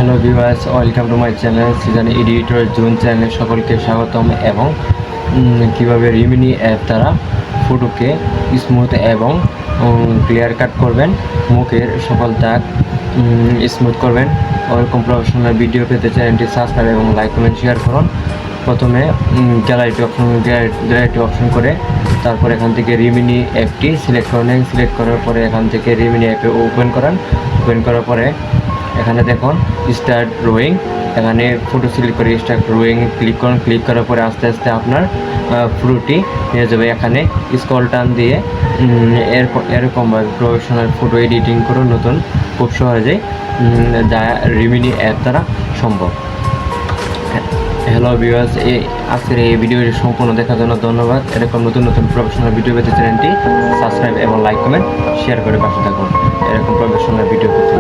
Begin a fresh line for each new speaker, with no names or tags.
Hello viewers, welcome to my channel season editor June চ্যানেলে সকলকে স্বাগতম। এবং কিভাবে রিমিনি অ্যাপ দ্বারা ফটোকে স্মুথ এবং ক্লিয়ার কাট করবেন, মুখের সকল দাগ স্মুথ করবেন। ওরকম প্রফেশনাল ভিডিও পেতে চ্যানেলটি সাবস্ক্রাইব এবং লাইক কমেন্ট শেয়ার করুন। প্রথমে গ্যালারিটি অপশন করে তারপর এখান থেকে রিমিনি অ্যাপটি সিলেক্ট করে নেন। সিলেক্ট করার পরে এখান থেকে রিমিনি অ্যাপে ওপেন করার পরে এখানে দেখুন স্টার্ট ড্রয়িং, এখানে ফটো সিলেক্ট করে স্টার্ট ড্রয়িং ক্লিক করুন। ক্লিক করার পরে আস্তে আস্তে আপনার ফটোটি নিয়ে যাবে। এখানে স্ক্রল টান দিয়ে এরকমভাবে প্রফেশনাল ফটো এডিটিং করুন নতুন, খুব সহজেই, যা রিমিনি অ্যাপ দ্বারা সম্ভব। হ্যালো ভিউয়ার্স, আজকের এই ভিডিওটি সম্পূর্ণ দেখার জন্য ধন্যবাদ। এরকম নতুন নতুন প্রফেশনাল ভিডিও পেতে চ্যানেলটি সাবস্ক্রাইব এবং লাইক কমেন্ট শেয়ার করে পাশে থাকুন এরকম প্রফেশনাল ভিডিও পেতে।